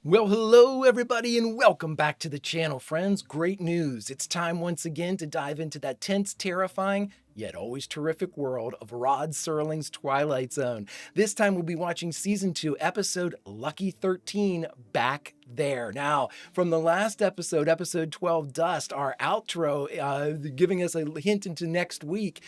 Well, hello everybody and welcome back to the channel, friends. Great news. It's time once again to dive into that tense, terrifying, yet always terrific world of Rod Serling's Twilight Zone. This time we'll be watching Season 2, Episode Lucky 13, Back There. Now, from the last episode, Episode 12, Dust, our outro, giving us a hint into next week,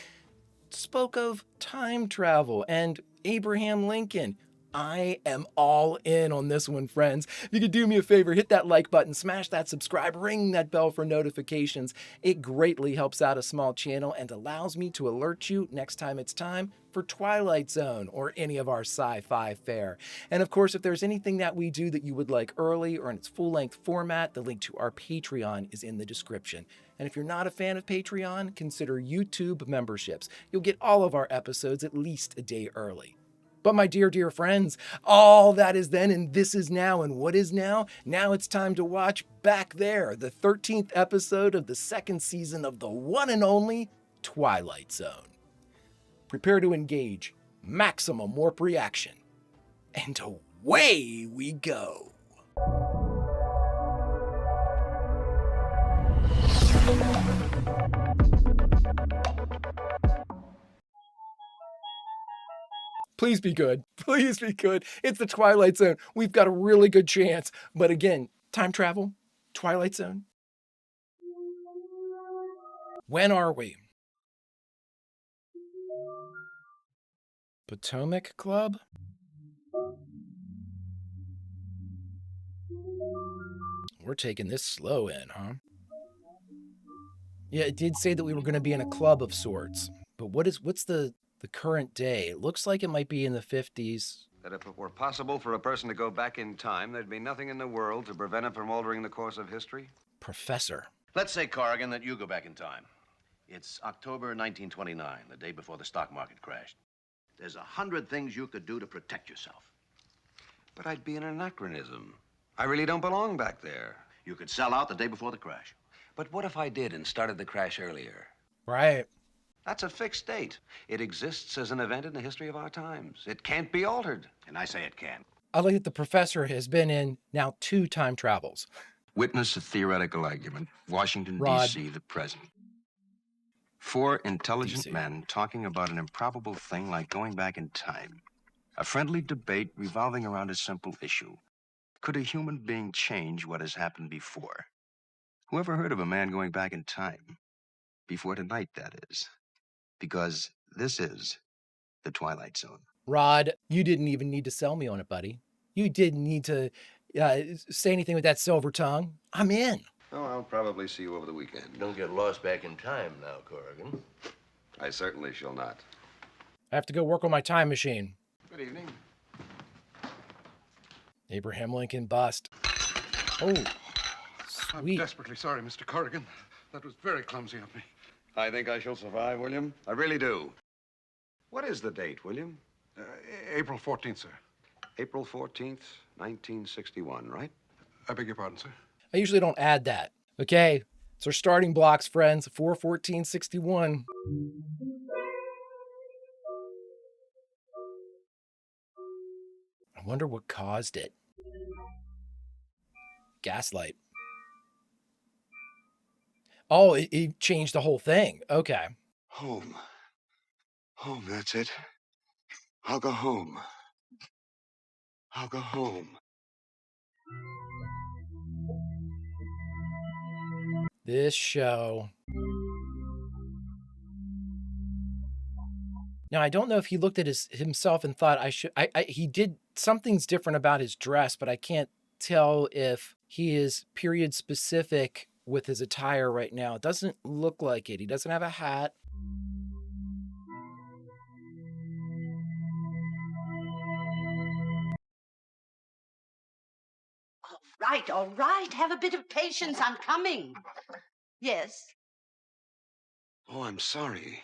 spoke of time travel and Abraham Lincoln. I am all in on this one, friends. If you could do me a favor, hit that like button, smash that subscribe, ring that bell for notifications. It greatly helps out a small channel and allows me to alert you next time it's time for Twilight Zone or any of our sci-fi fare. And of course, if there's anything that we do that you would like early or in its full-length format, the link to our Patreon is in the description. And if you're not a fan of Patreon, consider YouTube memberships. You'll get all of our episodes at least a day early. But my dear, dear friends, all that is then and this is now. And what is now? Now it's time to watch Back There, the 13th episode of the second season of the one and only Twilight Zone. Prepare to engage maximum warp reaction. And away we go. Please be good. Please be good. It's the Twilight Zone. We've got a really good chance. But again, time travel, Twilight Zone. When are we? Potomac Club? We're taking this slow in, huh? Yeah, it did say that we were going to be in a club of sorts. But what's the current day? It looks like it might be in the 50s. That if it were possible for a person to go back in time, there'd be nothing in the world to prevent him from altering the course of history? Professor. Let's say, Corrigan, that you go back in time. It's October 1929, the day before the stock market crashed. There's 100 things you could do to protect yourself. But I'd be an anachronism. I really don't belong back there. You could sell out the day before the crash. But what if I did and started the crash earlier? Right. That's a fixed date. It exists as an event in the history of our times. It can't be altered. And I say it can. I like that the professor has been in now 2 time travels. Witness a theoretical argument. Washington, Rod. D.C., the present. 4 intelligent DC. men talking about an improbable thing like going back in time. A friendly debate revolving around a simple issue. Could a human being change what has happened before? Whoever heard of a man going back in time? Before tonight, that is. Because this is the Twilight Zone. Rod, you didn't even need to sell me on it, buddy. You didn't need to say anything with that silver tongue. I'm in. Oh, I'll probably see you over the weekend. Don't get lost back in time now, Corrigan. I certainly shall not. I have to go work on my time machine. Good evening. Abraham Lincoln bust. Oh, I'm sweet. desperately sorry, Mr. Corrigan. That was very clumsy of me. I think I shall survive, William. I really do. What is the date, William? April 14th, sir. April 14th, 1961, right? I beg your pardon, sir. I usually don't add that. Okay, it's our starting blocks, friends. 4/14/61. I wonder what caused it. Gaslight. Oh, it changed the whole thing. Okay. Home. Home, that's it. I'll go home. I'll go home. This show. Now, I don't know if he looked at himself and thought he did something's different about his dress, but I can't tell if he is period specific with his attire right now. It doesn't look like it. He doesn't have a hat. All right. Have a bit of patience. I'm coming. Yes. Oh, I'm sorry.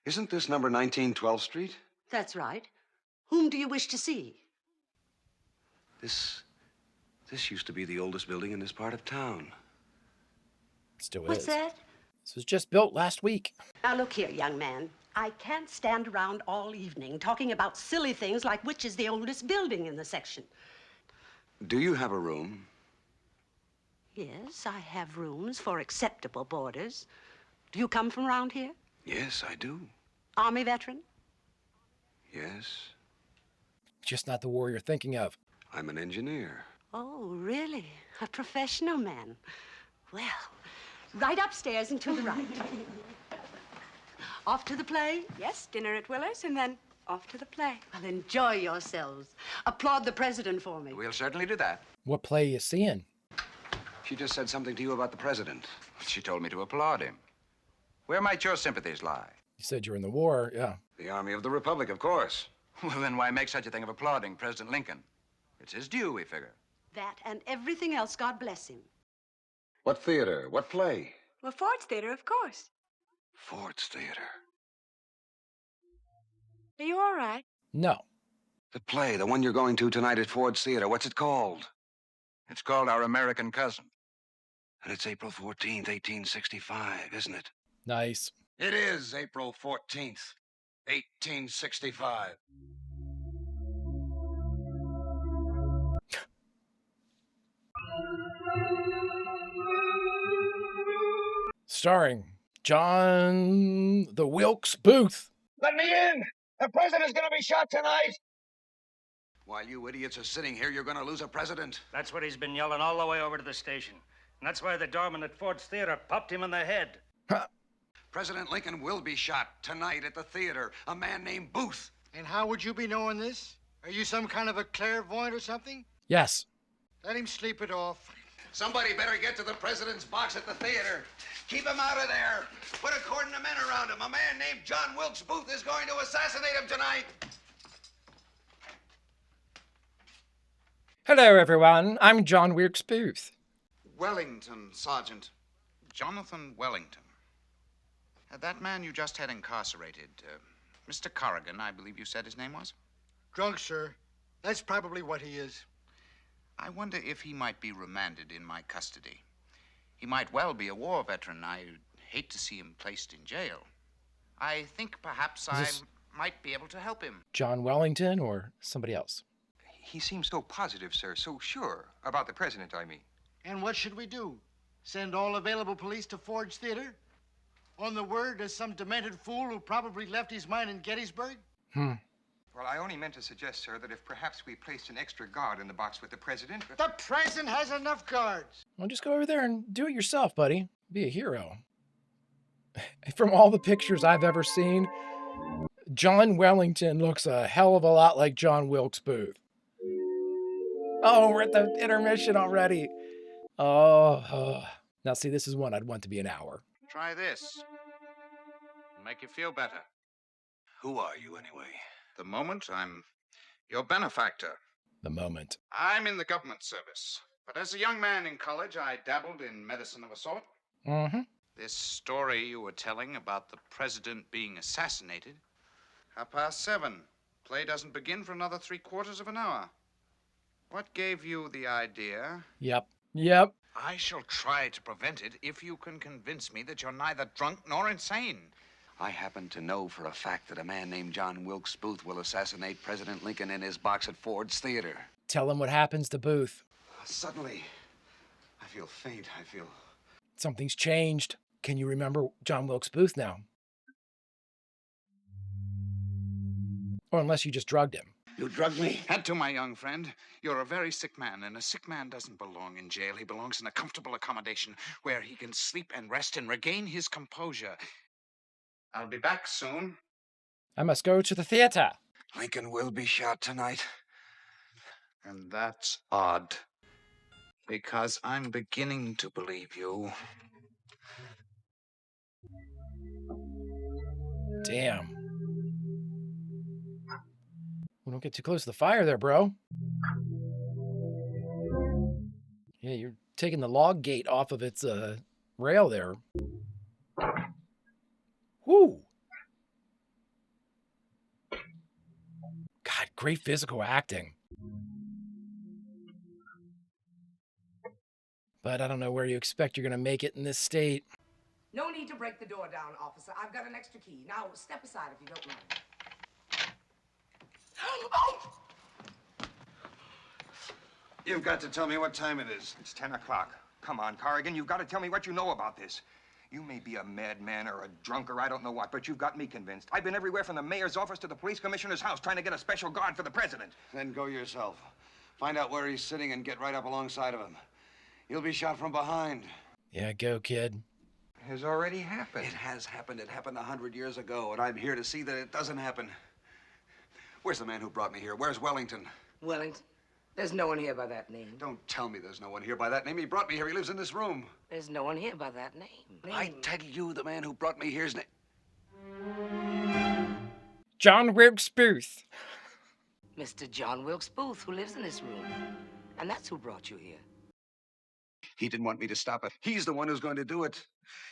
Isn't this number 19 12th Street? That's right. Whom do you wish to see? This used to be the oldest building in this part of town. Still is. What's that? This was just built last week. Now, look here, young man. I can't stand around all evening talking about silly things like which is the oldest building in the section. Do you have a room? Yes, I have rooms for acceptable boarders. Do you come from around here? Yes, I do. Army veteran? Yes. Just not the war you're thinking of. I'm an engineer. Oh, really? A professional man. Well, right upstairs and to the right. Off to the play? Yes, dinner at Willis, and then off to the play. Well, enjoy yourselves. Applaud the president for me. We'll certainly do that. What play are you seeing? She just said something to you about the president. She told me to applaud him. Where might your sympathies lie? You said you're in the war, yeah. The Army of the Republic, of course. Well, then why make such a thing of applauding President Lincoln? It's his due, we figure. That and everything else, God bless him. What theater? What play? Well, Ford's Theater, of course. Ford's Theater. Are you all right? No. The play, the one you're going to tonight at Ford's Theater. What's it called? It's called Our American Cousin. And it's April 14th, 1865, isn't it? Nice. It is April 14th, 1865. Starring John the Wilkes Booth. Let me in! The president's gonna be shot tonight! While you idiots are sitting here, you're going to lose a president. That's what he's been yelling all the way over to the station. And that's why the doorman at Ford's Theater popped him in the head. President Lincoln will be shot tonight at the theater. A man named Booth. And how would you be knowing this? Are you some kind of a clairvoyant or something? Yes. Let him sleep it off. Somebody better get to the president's box at the theater. Keep him out of there. Put a cordon of men around him. A man named John Wilkes Booth is going to assassinate him tonight. Hello, everyone. I'm John Wilkes Booth. Wellington, Sergeant. Jonathan Wellington. That man you just had incarcerated, Mr. Corrigan, I believe you said his name was? Drunk, sir. That's probably what he is. I wonder if he might be remanded in my custody. He might well be a war veteran. I'd hate to see him placed in jail. I think perhaps I might be able to help him. John Wellington or somebody else? He seems so positive, sir, so sure. About the president, I mean. And what should we do? Send all available police to Ford's Theater? On the word of some demented fool who probably left his mind in Gettysburg? Well, I only meant to suggest, sir, that if perhaps we placed an extra guard in the box with the president... The president has enough guards. Well, just go over there and do it yourself, buddy. Be a hero. From all the pictures I've ever seen, John Wellington looks a hell of a lot like John Wilkes Booth. Oh, we're at the intermission already. Oh. Now, see, this is one I'd want to be an hour. Try this. Make you feel better. Who are you, anyway? The moment, I'm your benefactor. The moment. I'm in the government service. But as a young man in college, I dabbled in medicine of a sort. Mm-hmm. This story you were telling about the president being assassinated. 7:30. Play doesn't begin for another 3/4 of an hour. What gave you the idea? Yep. I shall try to prevent it if you can convince me that you're neither drunk nor insane. I happen to know for a fact that a man named John Wilkes Booth will assassinate President Lincoln in his box at Ford's Theater. Tell him what happens to Booth. Suddenly, I feel faint. I feel... Something's changed. Can you remember John Wilkes Booth now? Or unless you just drugged him. You drugged me? Had to, my young friend. You're a very sick man, and a sick man doesn't belong in jail. He belongs in a comfortable accommodation where he can sleep and rest and regain his composure. I'll be back soon. I must go to the theater. Lincoln will be shot tonight. And that's odd. Because I'm beginning to believe you. Damn. We don't get too close to the fire there, bro. Yeah, you're taking the log gate off of its rail there. Whoo! God, great physical acting. But I don't know where you expect you're going to make it in this state. No need to break the door down, officer. I've got an extra key. Now, step aside if you don't mind. Oh! You've got to tell me what time it is. It's 10 o'clock. Come on, Corrigan, you've got to tell me what you know about this. You may be a madman or a drunk or I don't know what, but you've got me convinced. I've been everywhere from the mayor's office to the police commissioner's house trying to get a special guard for the president. Then go yourself. Find out where he's sitting and get right up alongside of him. You'll be shot from behind. Yeah, go, kid. It has already happened. It has happened. It happened 100 years ago, and I'm here to see that it doesn't happen. Where's the man who brought me here? Where's Wellington? Wellington? There's no one here by that name. Don't tell me there's no one here by that name. He brought me here. He lives in this room. There's no one here by that name. I tell you, the man who brought me here's name. John Wilkes Booth. Mr. John Wilkes Booth, who lives in this room. And that's who brought you here. He didn't want me to stop it. He's the one who's going to do it.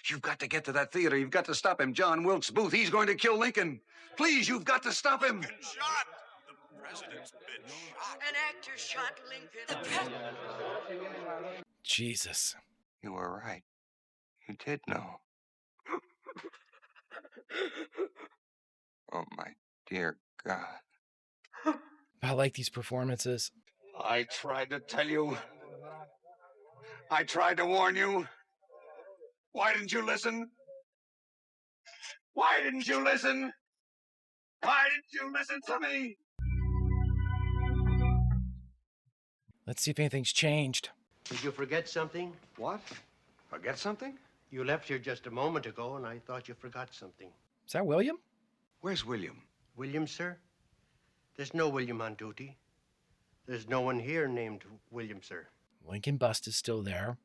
You've got to get to that theater. You've got to stop him. John Wilkes Booth. He's going to kill Lincoln. Please, you've got to stop him. Shot! The president's been shot. An actor shot Lincoln. Jesus. You were right. You did know. Oh, my dear God. I like these performances. I tried to tell you. I tried to warn you. Why didn't you listen? Why didn't you listen? Why didn't you listen to me? Let's see if anything's changed. Did you forget something? What? Forget something? You left here just a moment ago, and I thought you forgot something. Is that William? Where's William? William, sir? There's no William on duty. There's no one here named William, sir. Lincoln Bust is still there.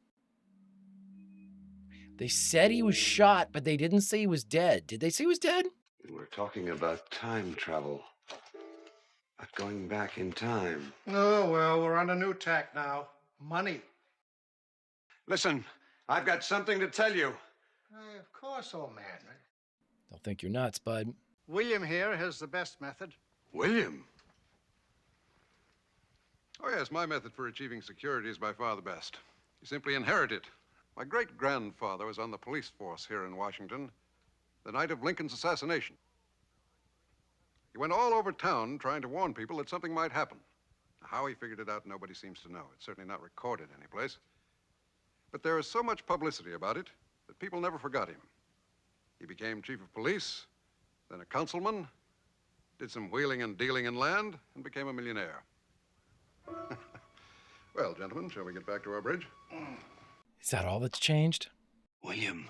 They said he was shot, but they didn't say he was dead. Did they say he was dead? We're talking about time travel. About going back in time. Oh, well, we're on a new tack now. Money. Listen, I've got something to tell you. Of course, old man. Don't think you're nuts, bud. William here has the best method. William? Oh, yes, my method for achieving security is by far the best. You simply inherit it. My great-grandfather was on the police force here in Washington the night of Lincoln's assassination. He went all over town trying to warn people that something might happen. How he figured it out, nobody seems to know. It's certainly not recorded anyplace. But there is so much publicity about it that people never forgot him. He became chief of police, then a councilman, did some wheeling and dealing in land, and became a millionaire. Well, gentlemen, shall we get back to our bridge? Is that all that's changed? William,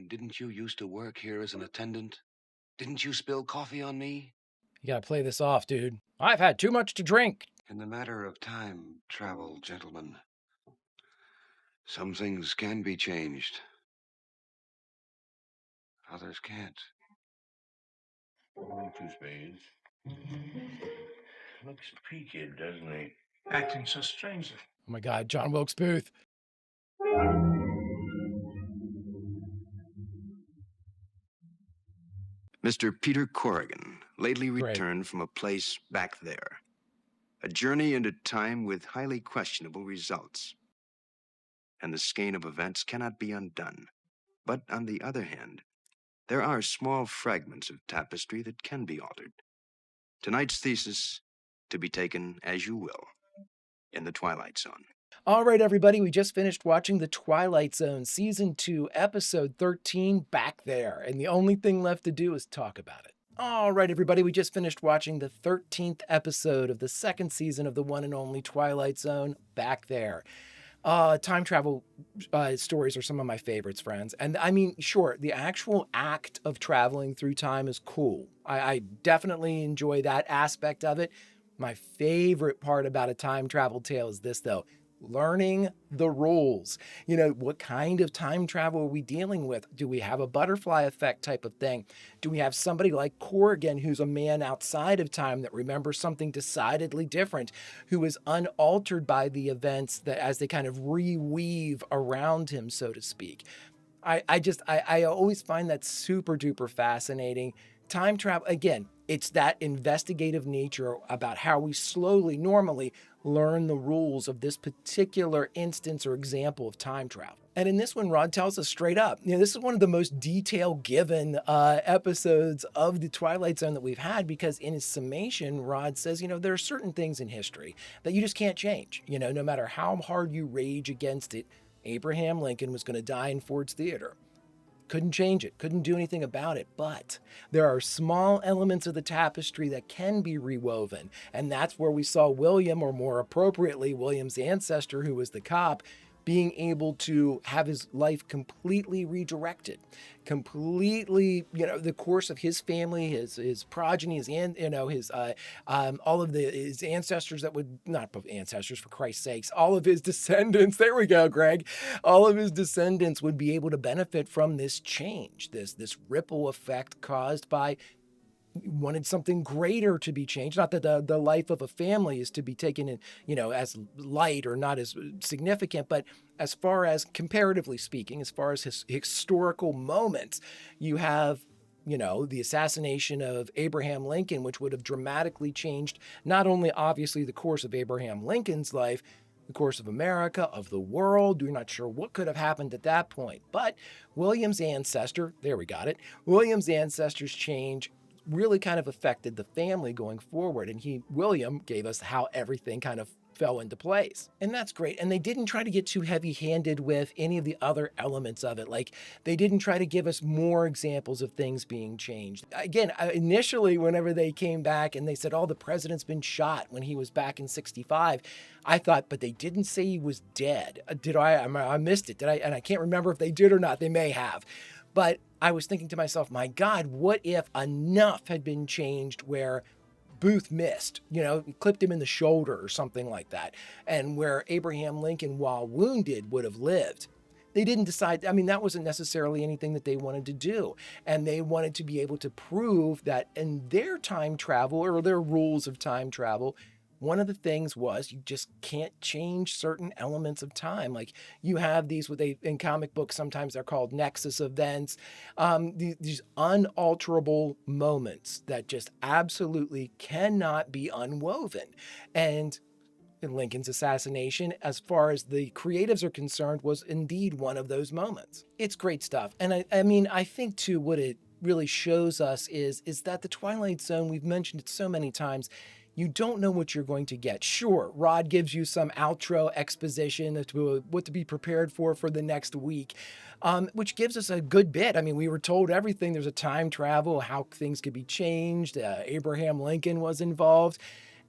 didn't you used to work here as an attendant? Didn't you spill coffee on me? You gotta play this off, dude. I've had too much to drink. In the matter of time travel, gentlemen, some things can be changed. Others can't. Two spades. Looks peaked, doesn't he? Acting so strangely. Oh my God, John Wilkes Booth. Mr. Peter Corrigan lately returned from a place back there. A journey into time with highly questionable results. And the skein of events cannot be undone. But on the other hand, there are small fragments of tapestry that can be altered. Tonight's thesis, to be taken as you will, in the Twilight Zone. All right, everybody, we just finished watching The Twilight Zone, Season 2, Episode 13, Back There. And the only thing left to do is talk about it. All right, everybody, we just finished watching the 13th episode of the second season of the one and only Twilight Zone, Back There. Time travel stories are some of my favorites, friends. And I mean, sure, the actual act of traveling through time is cool. I definitely enjoy that aspect of it. My favorite part about a time travel tale is this, though. Learning the rules. You know, what kind of time travel are we dealing with? Do we have a butterfly effect type of thing? Do we have somebody like Corrigan, who's a man outside of time that remembers something decidedly different, who is unaltered by the events that as they kind of reweave around him, so to speak? I always find that super duper fascinating time travel, again, it's that investigative nature about how we slowly, normally learn the rules of this particular instance or example of time travel. And in this one, Rod tells us straight up, this is one of the most detail-given episodes of the Twilight Zone that we've had, because in his summation, Rod says, there are certain things in history that you just can't change. No matter how hard you rage against it, Abraham Lincoln was going to die in Ford's Theater. Couldn't change it, couldn't do anything about it, but there are small elements of the tapestry that can be rewoven, and that's where we saw William, or more appropriately, William's ancestor, who was the cop, being able to have his life completely redirected, completely, the course of his family, his progeny, his all of his ancestors that would, not ancestors for Christ's sakes, all of his descendants, there we go, Greg, all of his descendants would be able to benefit from this change, this ripple effect caused by wanted something greater to be changed. Not that the life of a family is to be taken in, as light or not as significant, but as far as, comparatively speaking, as far as his historical moments, you have, the assassination of Abraham Lincoln, which would have dramatically changed not only obviously the course of Abraham Lincoln's life, the course of America, of the world. We're not sure what could have happened at that point. But William's ancestor, there we got it, William's ancestors' change really kind of affected the family going forward. And William gave us how everything kind of fell into place. And that's great. And they didn't try to get too heavy-handed with any of the other elements of it. Like, they didn't try to give us more examples of things being changed. Again, initially, whenever they came back and they said, the president's been shot when he was back in 65, I thought, but they didn't say he was dead. I missed it. And I can't remember if they did or not. They may have. But I was thinking to myself, my God, what if enough had been changed where Booth missed, clipped him in the shoulder or something like that, and where Abraham Lincoln, while wounded, would have lived. They didn't decide, that wasn't necessarily anything that they wanted to do. And they wanted to be able to prove that in their time travel, or their rules of time travel, one of the things was you just can't change certain elements of time. Like, you have these, in comic books, sometimes they're called nexus events, these unalterable moments that just absolutely cannot be unwoven. And in Lincoln's assassination, as far as the creatives are concerned, was indeed one of those moments. It's great stuff. And I think too, what it really shows us is that the Twilight Zone, we've mentioned it so many times, you don't know what you're going to get. Sure, Rod gives you some outro exposition to what to be prepared for the next week, which gives us a good bit. We were told everything. There's a time travel, how things could be changed. Abraham Lincoln was involved.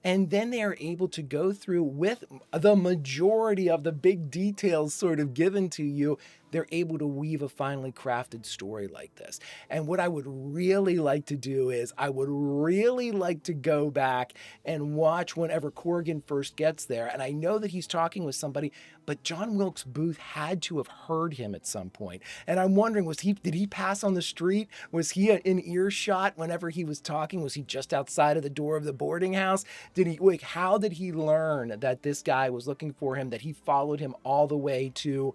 And then they are able to go through with the majority of the big details sort of given to you. They're able to weave a finely crafted story like this. And what I would really like to do is I would really like to go back and watch whenever Corrigan first gets there. And I know that he's talking with somebody, but John Wilkes Booth had to have heard him at some point. And I'm wondering, did he pass on the street? Was he in earshot whenever he was talking? Was he just outside of the door of the boarding house? How did he learn that this guy was looking for him, that he followed him all the way to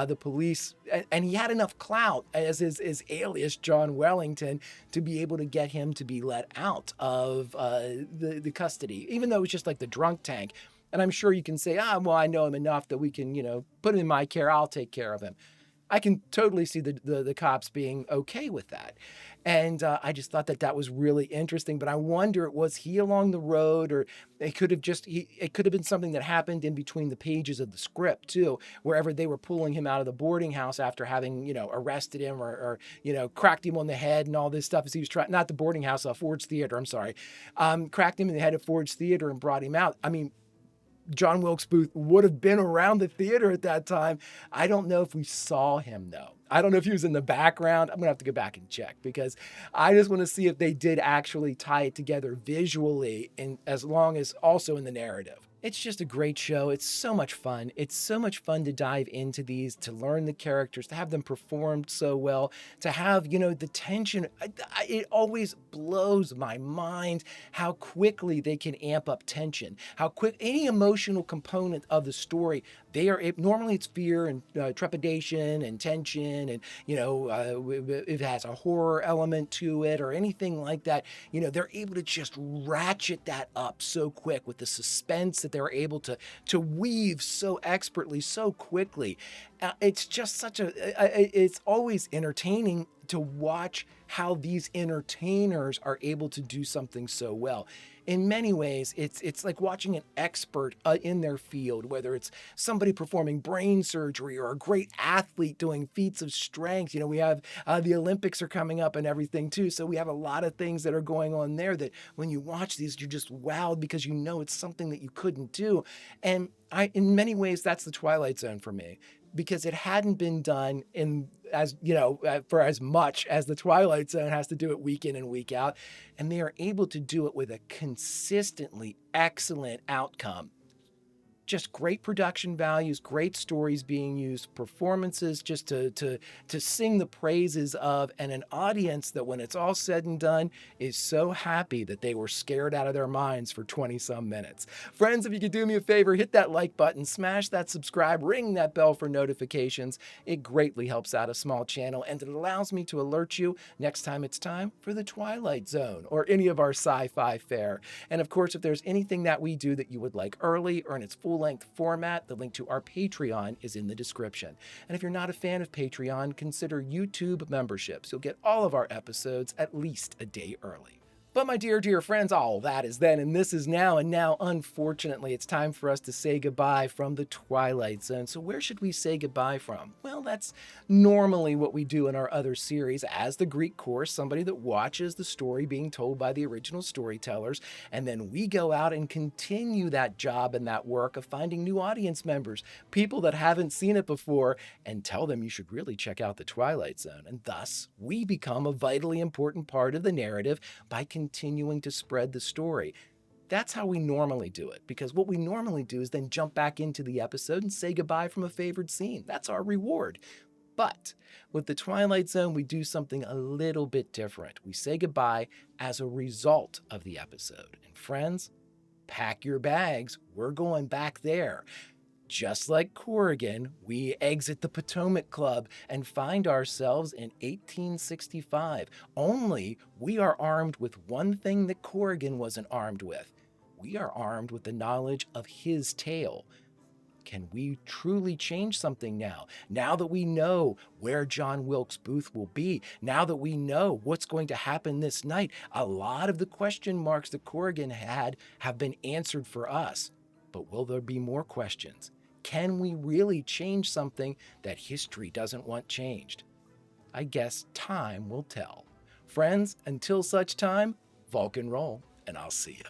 the police? And he had enough clout as his alias, John Wellington, to be able to get him to be let out of the custody, even though it was just like the drunk tank. And I'm sure you can say, I know him enough that we can, put him in my care. I'll take care of him. I can totally see the cops being okay with that. And I just thought that was really interesting. But I wonder, was he along the road, or it could have been something that happened in between the pages of the script too, wherever they were pulling him out of the boarding house after having, arrested him or cracked him on the head and all this stuff as he was trying, not the boarding house, Ford's Theater, I'm sorry, cracked him in the head at Ford's Theater and brought him out. John Wilkes Booth would have been around the theater at that time. I don't know if we saw him, though. I don't know if he was in the background. I'm going to have to go back and check, because I just want to see if they did actually tie it together visually, and as long as also in the narrative. It's just a great show. It's so much fun. It's so much fun to dive into these, to learn the characters, to have them performed so well, to have, the tension. It always blows my mind how quickly they can amp up tension, how quick any emotional component of the story. Normally it's fear and trepidation and tension, and if it has a horror element to it or anything like that, they're able to just ratchet that up so quick with the suspense that they're able to weave so expertly, so quickly. It's just it's always entertaining to watch how these entertainers are able to do something so well. In many ways, it's like watching an expert in their field, whether it's somebody performing brain surgery or a great athlete doing feats of strength. We have the Olympics are coming up and everything too. So we have a lot of things that are going on there that when you watch these, you're just wowed because it's something that you couldn't do. And in many ways, that's the Twilight Zone for me, because it hadn't been done for as much as the Twilight Zone has to do it week in and week out. And they are able to do it with a consistently excellent outcome. Just great production values, great stories being used, performances just to sing the praises of, and an audience that when it's all said and done is so happy that they were scared out of their minds for 20-some minutes. Friends, if you could do me a favor, hit that like button, smash that subscribe, ring that bell for notifications. It greatly helps out a small channel, and it allows me to alert you next time it's time for the Twilight Zone or any of our sci-fi fare. And of course, if there's anything that we do that you would like early or in its full-length format, the link to our Patreon is in the description. And if you're not a fan of Patreon, consider YouTube memberships. You'll get all of our episodes at least a day early. But my dear friends, all that is then and this is now, and now, unfortunately, it's time for us to say goodbye from the Twilight Zone. So where should we say goodbye from? Well, that's normally what we do in our other series as the Greek Chorus, somebody that watches the story being told by the original storytellers, and then we go out and continue that job and that work of finding new audience members, people that haven't seen it before, and tell them you should really check out the Twilight Zone. And thus, we become a vitally important part of the narrative by continuing to spread the story. That's how we normally do it, because what we normally do is then jump back into the episode and say goodbye from a favored scene. That's our reward. But with the Twilight Zone, we do something a little bit different. We say goodbye as a result of the episode. And friends, pack your bags. We're going back there. Just like Corrigan, we exit the Potomac Club and find ourselves in 1865. Only we are armed with one thing that Corrigan wasn't armed with. We are armed with the knowledge of his tale. Can we truly change something now? Now that we know where John Wilkes Booth will be, now that we know what's going to happen this night, a lot of the question marks that Corrigan had have been answered for us. But will there be more questions? Can we really change something that history doesn't want changed? I guess time will tell. Friends, until such time, Vulcan roll, and I'll see you.